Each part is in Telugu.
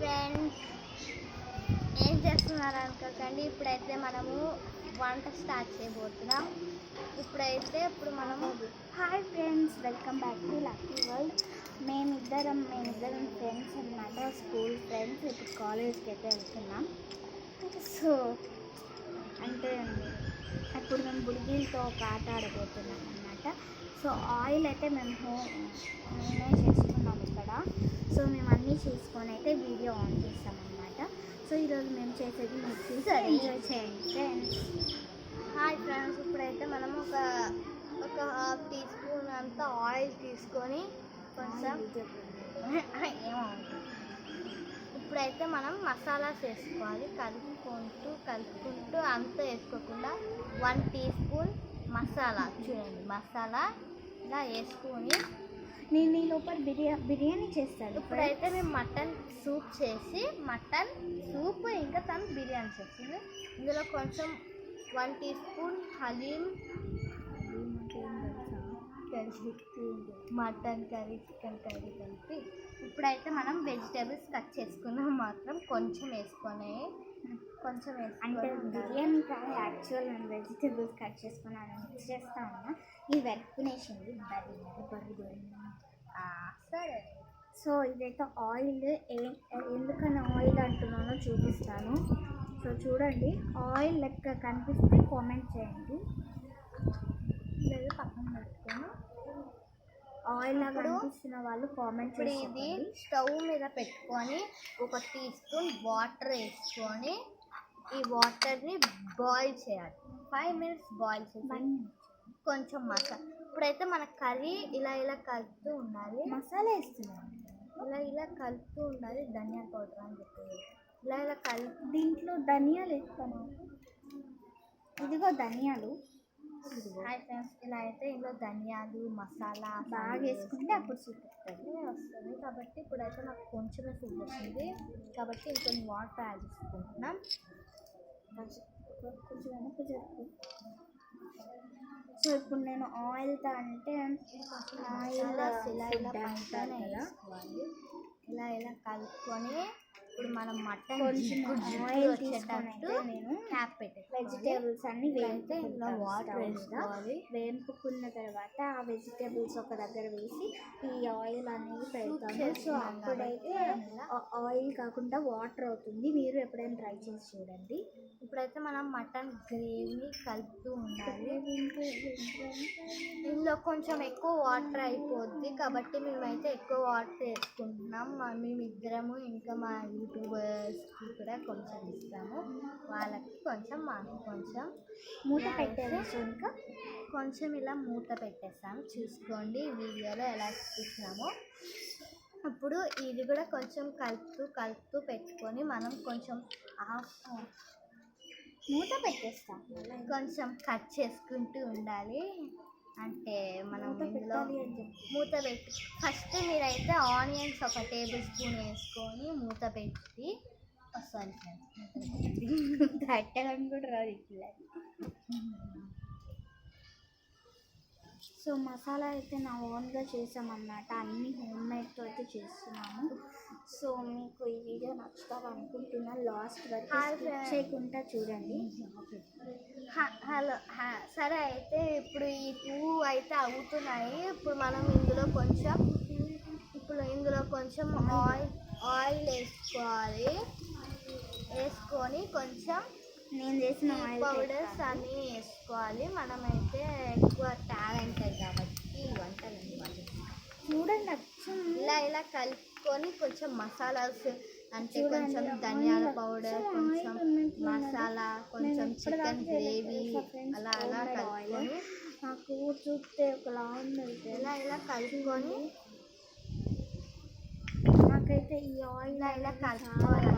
ఫ్రెండ్స్, ఏం చేస్తున్నారు అనుకోకండి. ఇప్పుడైతే మనము వంట స్టార్ట్ చేయబోతున్నాం. ఇప్పుడు మనము hi friends, welcome back to lucky world. మేమిద్దరం ఫ్రెండ్స్ అన్నమాట, స్కూల్ ఫ్రెండ్స్. ఇప్పుడు కాలేజ్కి అయితే వెళ్తున్నాం. సో అంటే అప్పుడు మేము బుడిగీలతో ఒక ఆట ఆడబోతున్నాం అన్నమాట. సో ఆయిల్ అయితే మేము నేనే చేసుకున్నాం ఇక్కడ. సో మేము అన్నీ చేసుకొని అయితే వీడియో ఆన్ చేస్తామన్నమాట. సో ఈరోజు మేము చేసేది మీకు చూసి ఎంజాయ్ చేయండి ఫ్రెండ్స్. హాయ్ ఫ్రెండ్స్, ఇప్పుడైతే మనము ఒక హాఫ్ టీ స్పూన్ అంత ఆయిల్ తీసుకొని కొంచెం ఇప్పుడైతే మనం మసాలాస్ వేసుకోవాలి. కలుపుకుంటూ అంత వేసుకోకుండా 1 టీ స్పూన్ మసాలా, చూడండి మసాలా ఇలా వేసుకొని నేను ఈ లోపల బిర్యానీ చేస్తాను. ఇప్పుడైతే మేము మటన్ సూప్ చేసి మటన్ సూప్ ఇంకా తను బిర్యానీ చేసింది. ఇందులో కొంచెం 1 teaspoon haleem, mutton curry, chicken curry కలిపి ఇప్పుడైతే మనం వెజిటేబుల్స్ కట్ చేసుకున్నాం. మాత్రం కొంచెం వేసుకొని అంటే బిర్యానీ కాదు, యాక్చువల్ నేను వెజిటేబుల్స్ కట్ చేసుకున్నాను, మిక్స్ చేస్తా ఉన్నా. ఈ వెక్కునేసింది సరే. సో ఇదైతే ఆయిల్, ఎందుకని ఆయిల్ అంటున్నానో చూపిస్తాను. సో చూడండి, ఆయిల్ లెక్క కనిపిస్తే కామెంట్ చేయండి. లేదు పక్కన పెట్టుకొని ఆయిల్ లాగా కనిపిస్తున్న వాళ్ళు కామెంట్ చేయండి. ఇది స్టవ్ మీద పెట్టుకొని 1 టీ స్పూన్ వాటర్ వేసుకొని ఈ వాటర్ని బాయిల్ చేయాలి. 5 మినిట్స్ బాయిల్ చేయాలి. కొంచెం మసాలా, ఇప్పుడైతే మన కర్రీ ఇలా కలుపుతూ ఉండాలి. మసాలా వేస్తున్నాం, ఇలా కలుపుతూ ఉండాలి. ధనియా పౌడర్ అని చెప్పి ఇలా కలిపి దీంట్లో ధనియాలు వేస్తాను. ఇదిగో ధనియాలు. హాయ్ ఫ్రెండ్స్, ఇలా అయితే ఇందులో ధనియాలు మసాలా బాగా వేసుకుంటే అప్పుడు చూపిస్తుంది వస్తుంది. కాబట్టి ఇప్పుడైతే నాకు కొంచెమే సూప్ వస్తుంది కాబట్టి ఇంకొన్ని వాటర్ యాడ్ చేసుకుంటున్నాం. సో ఇప్పుడు నేను ఆయిల్తో అంటే ఆయిల్ ఇలా కలుపుకొని ఇప్పుడు మనం మటన్ కొంచెం ఆయిల్ తీసుకొని నేను క్యాప్ పెట్టేసి వెజిటేబుల్స్ అన్ని ఇలా వాటర్ వేసుకోవాలి. వేపుకున్న తర్వాత ఆ వెజిటేబుల్స్ ఒక దగ్గర వేసి ఈ ఆయిల్ అనేది పెడతాము. సో అప్పుడైతే ఆయిల్ కాకుండా వాటర్ అవుతుంది. మీరు ఎప్పుడైనా ట్రై చేసి చూడండి. ఇప్పుడైతే మనం మటన్ గ్రేవీ కలుపుతూ ఉండాలి. ఇందులో కొంచెం ఎక్కువ వాటర్ అయిపోద్ది కాబట్టి మేమైతే ఎక్కువ వాటర్ వేసుకుంటున్నాం. మేమిద్దరము ఇంకా మా యూట్యూబర్స్కి కూడా కొంచెం ఇస్తాము. వాళ్ళకి కొంచెం, మాకు కొంచెం. మూత పెట్టేసి ఇంకా కొంచెం ఇలా మూత పెట్టేస్తాము. చూసుకోండి వీడియోలో ఎలా చూసినామో. ఇప్పుడు ఇది కూడా కొంచెం కలుపుతూ పెట్టుకొని మనం కొంచెం మూత పెట్టేస్తాం. కొంచెం కట్ చేసుకుంటూ ఉండాలి. అంటే మనం ఇందులో మూత పెట్టి ఫస్ట్ మీరైతే ఆనియన్స్ 1 టేబుల్ స్పూన్ వేసుకొని మూత పెట్టి వస్తుంది కట్టడం కూడా రాదు ఇట్లా. సో మసాలా అయితే నా ఓన్గా చేసామన్నమాట, అన్నీ హోమ్ మేడ్తో అయితే చేస్తున్నాము. సో మీకు ఈ వీడియో నచ్చుతారు అనుకుంటున్నా. లాస్ట్ వరకు స్కిప్ చేయకుండా చూడండి. హలో సరే, అయితే ఇప్పుడు ఈ 2 అయితే అవుతున్నాయి. ఇప్పుడు మనం ఇందులో కొంచెం ఆయిల్ వేసుకొని కొంచెం నేను చేసిన పౌడర్స్ అన్నీ వేసుకోవాలి. మనమైతే ఎక్కువ టాలెంటెడ్ కాబట్టి ఈ వంటలన్నీ చూడండి. ఇలా కలుపుకొని కొంచెం మసాలాస్ అంటే కొంచెం ధనియాల పౌడర్, కొంచెం మసాలా, కొంచెం చికెన్ గ్రేవీ అలా కలుపుకొని నాకు చూస్తే ఒకలా ఉంది. ఇలా కలుపుకొని నాకైతే ఈ ఆయిల్ ఇలా కలుపుకోవాలి.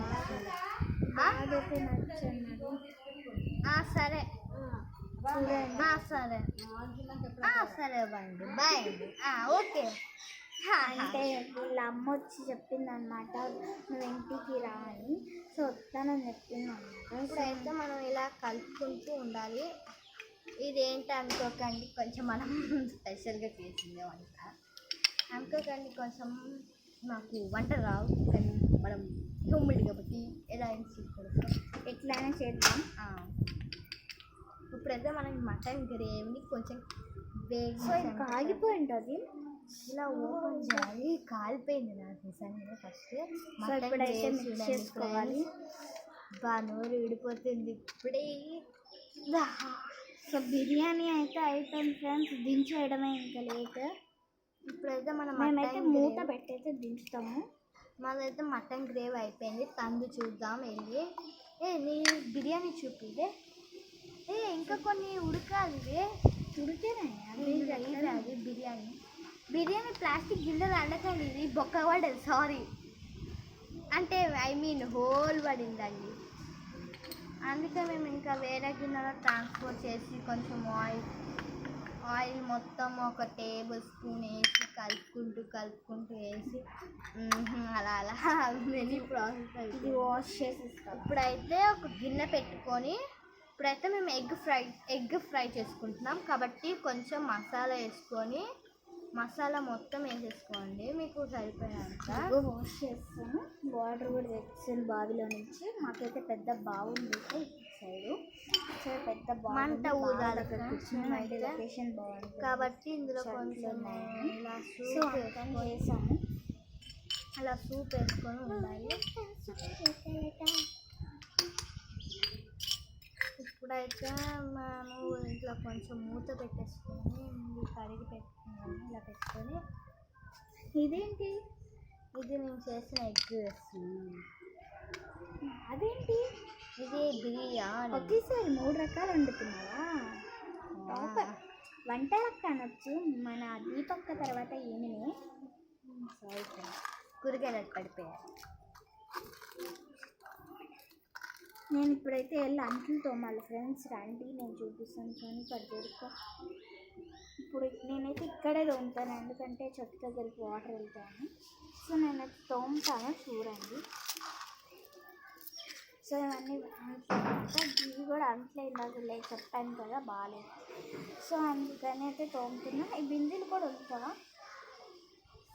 అదైతే నచ్చండి. సరే సరే బండి బాయ్ అండి. ఓకే. అంటే వీళ్ళ అమ్మ వచ్చి చెప్పింది అనమాట, నువ్వు ఇంటికి రా అని. సో వస్తానని చెప్పింది అనమాట. ఇప్పుడైతే మనం ఇలా కలుపుకుంటూ ఉండాలి. ఇదేంటి అనుకోకండి, కొంచెం మనం స్పెషల్గా చేసిందే వంట అనుకోకండి. కొంచెం నాకు వంట రావు కానీ మనం మూమెంట్ కాబట్టి ఎలా అయినా చూసుకోవచ్చు. ఎట్లయినా చేద్దాం. ఇప్పుడైతే మనం మటన్ గ్రేవీని కొంచెం సో ఇంకా ఆగిపోయి ఉంటుంది. ఇలా ఓపెన్ చేయాలి. కాలిపోయింది నాకు నిజంగా ఫస్ట్. ఇప్పుడైతే మిక్స్ చేసుకోవాలి. నోరు విడిపోతుంది ఇప్పుడే. సో బిర్యానీ అయితే అయిపోయింది ఫ్రెండ్స్, దించేయడమే ఇంకా లేట్. ఇప్పుడైతే మేమైతే మూత పెట్టయితే దించుతాము. మాదైతే మటన్ గ్రేవీ అయిపోయింది. తందు చూద్దాం వెళ్ళి. నీ బిర్యానీ చూపిదే. ఇంకా కొన్ని ఉడకాలి. ఉడికేనా అది బిర్యానీ ప్లాస్టిక్ గిన్నెలు అండకండి. ఇది బొక్క పడదు, సారీ, అంటే ఐ మీన్ హోల్ పడిందండి. అందుకే మేము ఇంకా వేరే గిన్నెలో ట్రాన్స్ఫర్ చేసి కొంచెం ఆయిల్ మొత్తం ఒక టేబుల్ స్పూన్ వేసి కలుపుకుంటూ వేసి అలా మెనీ ప్రాసెస్ ఇది వాష్ చేసేస్తాం. ఇప్పుడైతే ఒక గిన్నె పెట్టుకొని ఇప్పుడైతే మేము ఎగ్ ఫ్రై చేసుకుంటున్నాం కాబట్టి కొంచెం మసాలా వేసుకొని మసాలా మొత్తం వేసేసుకోండి మీకు సరిపోయేంత. వాష్ చేస్తాను. వాటర్ కూడా తెచ్చాను బావిలో నుంచి. మాకైతే పెద్ద బాగుంది సైడు. సో పెద్ద మంట ఊదాలి లొకేషన్ బాగుంది కాబట్టి ఇందులో కొంచెం వేసాము. అలా సూప్ వేసుకొని ఉండాలి. ఇప్పుడైతే మేము ఇంట్లో కొంచెం మూత పెట్టేసుకొని కడిగి పెట్టుకున్నాము. ఇలా పెట్టుకొని ఇదేంటి, ఇది నేను చేసిన ఎగ్ వేస్తున్నాను. అదేంటి, ఇది బిర్యానీ. ఒకేసారి 3 రకాలు వండుతున్నావా? వంటలకు అనొచ్చు. మన దీపక్క తర్వాత ఏమిని కూరగాయలు పడిపోయారు. నేను ఇప్పుడైతే వెళ్ళి అంట్లు తోమాలి ఫ్రెండ్స్. రండి నేను చూపిస్తాను. కానీ పడిపోయి ఇప్పుడు నేనైతే ఇక్కడే తోముతాను, ఎందుకంటే చెట్టు దగ్గరికి వాటర్ వెళ్తాను. సో నేనైతే తోముతాను, చూడండి. సో ఇవన్నీ ఇవి కూడా అంట్లో ఇందాక చెప్పాను కదా బాగాలేదు. సో అందుకని అయితే తోముతున్నా. ఈ బిందెలు కూడా ఉంటావా?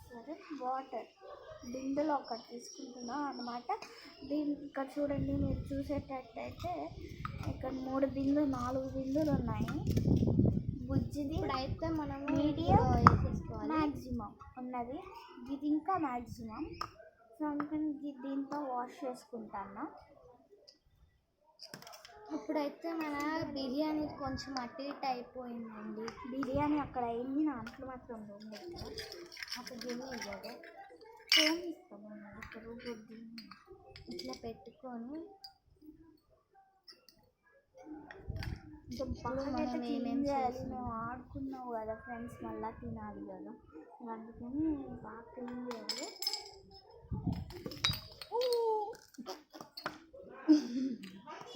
సరే, వాటర్ బిందెలో ఒకటి తీసుకుంటున్నాం అన్నమాట. ఇక్కడ చూడండి, మీరు చూసేటట్టయితే ఇక్కడ 3 బిందెలు 4 బిందెలు ఉన్నాయి. బుజ్జిది ఇప్పుడైతే మనం మీడియం మ్యాక్సిమం ఉన్నది. ఇది ఇంకా మ్యాక్సిమం. సో అందుకని దీంతో వాష్ చేసుకుంటాను. ఇప్పుడైతే మన బిర్యానీ కొంచెం అటు ఇటు అయిపోయిందండి. బిర్యానీ అక్కడ అయింది, నా అంట్లు మాత్రం ఉంది. ఒక గిన్నె ఇవ్వదు, ఏమి ఇస్తాము ఇక్కడ ఇట్లా పెట్టుకొని క్లీన్ చేయాలి. మేము ఆడుకున్నావు కదా ఫ్రెండ్స్, మళ్ళీ తినాలి కదా, అందుకని బాగా క్లీన్ చేయాలి.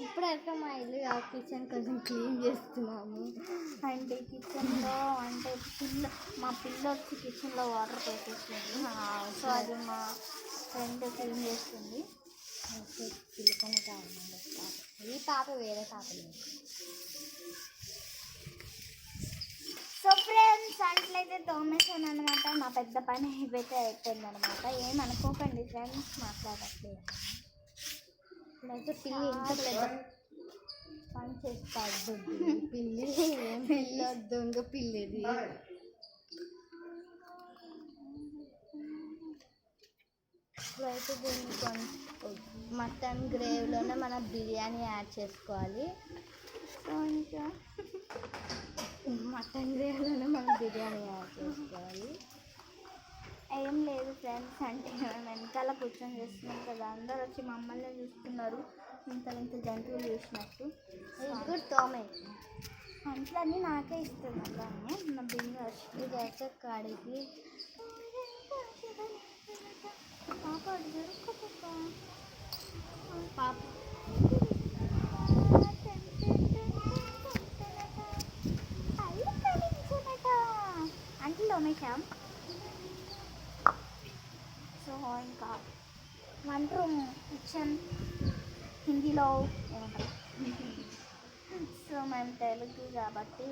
ఇప్పుడైతే మా ఇల్లు కిచెన్ కొంచెం క్లీన్ చేస్తున్నాము. అంటే కిచెన్లో అంటే మా పిల్ల వచ్చి కిచెన్లో వాటర్ పోసేస్తుంది. సో అది మా ఫ్రెండ్ క్లీన్ చేస్తుంది. పిల్లకనే కావాలండి పాప. ఈ పాప వేరే పాప లేదు. సో ఫ్రెండ్స్ అట్లయితే తోమేసాను అనమాట. నా పెద్ద పని అయిపోతే అయిపోయింది అనమాట. ఏమనుకోకండి ఫ్రెండ్స్, మాట్లాడట్లేదు. ఇప్పుడైతే పిల్లి ఇంత పెద్ద పని చేస్తాడు. పిల్లి ఏం పిల్ల, దొంగ పిల్లిది. ఇప్పుడైతే దీన్ని మటన్ గ్రేవీలోనే మనం బిర్యానీ యాడ్ చేసుకోవాలి. సో ఇంకా మటన్ గ్రేవీలోనే మనం బిర్యానీ యాడ్ చేసుకోవాలి. ఏం లేదు ఫ్రెండ్స్, అంటే మేము వెనకాల కూర్చొని చేస్తున్నాం కదా, అందరు వచ్చి మమ్మల్ని చూస్తున్నారు ఇంత జంతువులు చూసినట్టు. ఇప్పుడు తోమే అంట్లన్నీ నాకే ఇస్తున్నాను దాన్ని. నా బిందు ఇదైతే కడిగి పాప పాప అంట్లు తోమేశాం. సో ఇంకా వంట రూమ్ కిచెన్ హిందీలో ఏమంటారు. సో మేము తెలుగు కాబట్టి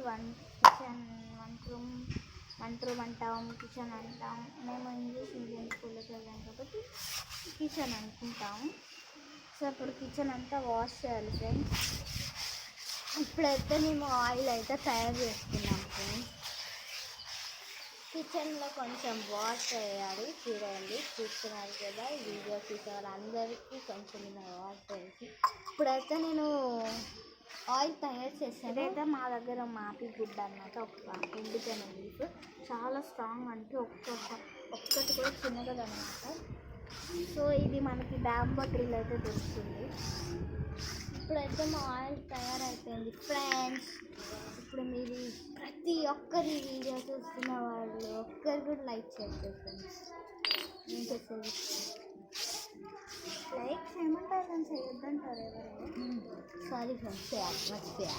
కిచెన్ వంట రూమ్ వంట రూమ్ అంటాం, కిచెన్ అంటాం. మేము ఇంగ్లీష్ మీడియం స్కూల్లోకి వెళ్ళాం కాబట్టి కిచెన్ అనుకుంటాము. సో ఇప్పుడు కిచెన్ అంతా వాష్ చేయాలి ఫ్రెండ్స్. ఇప్పుడైతే మేము ఆయిల్ అయితే తయారు చేసుకున్నాం ఫ్రెండ్స్. కిచెన్లో కొంచెం వాష్ చేయాలి. చూడండి, చూస్తున్నారు కదా, వీడియో చూసే వాళ్ళందరికీ కొంచెం ఇలా వాష్ చేసి ఇప్పుడైతే నేను ఆయిల్ తయారు చేసాను. ఇదైతే మా దగ్గర మాపి గుడ్డ అన్నమాట, ఒక ఎండిపోయిన లీఫ్, చాలా స్ట్రాంగ్ అంటే ఒక్కటి కూడా చిన్నది అనమాట. సో ఇది మనకి డాంబో డ్రిల్ అయితే దొరుకుతుంది. ఇప్పుడైతే మా ఆయిల్ తయారైపోయింది ఫ్రెండ్స్. ఇప్పుడు మీరు ప్రతి ఒక్కరి వీడియో చూస్తున్న వాళ్ళు ఒక్కరు కూడా లైక్ చేస్తారు ఫ్రెండ్స్. ఏం చేసేది లైక్స్ ఏమంటారు అని చేయొద్దంటారు ఎవరు. సారీ ఫ్రెండ్స్, మర్చిపోయా.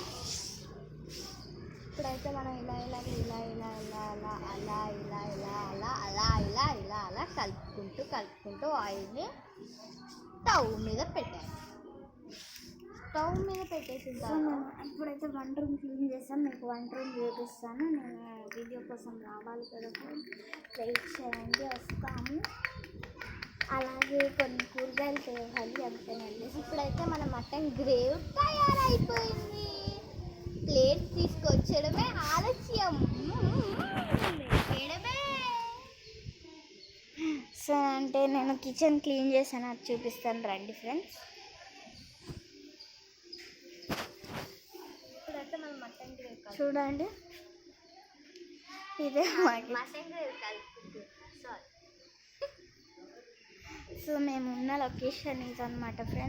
ఇప్పుడైతే మనం ఇలా ఇలా ఇలా ఇలా ఇలా అలా అలా ఇలా ఇలా అలా అలా ఇలా ఇలా అలా కలుపుకుంటూ ఆయిల్ని స్టవ్ మీద పెట్టాను. స్టవ్ మీద పెట్టేసిన సో తర్వాత నేను ఇప్పుడైతే వంట రూమ్ క్లీన్ చేస్తాను, మీకు వంట రూమ్ చూపిస్తాను. నేను వీడియో కోసం రావాలి కదా, వెయిట్ చేయండి, వస్తాము. అలాగే కొన్ని కూరగాయలు తేవాలి, అంతేనండి. ఇప్పుడైతే మన మటన్ గ్రేవ్ తయారైపోయింది. ప్లేట్ తీసుకొచ్చడమే ఆలస్యం. వేయడమే. సో అంటే నేను కిచెన్ క్లీన్ చేశాను, అది చూపిస్తాను రండి ఫ్రెండ్స్. ఇప్పుడైతే మనం మటన్ గ్రేవ్ చూడండి, ఇదే మటన్ గ్రేవ్ కలుపుకుంటుంది. సారీ. సో మేము ఉన్న లొకేషన్ ఇదన్నమాట ఫ్రెండ్స్.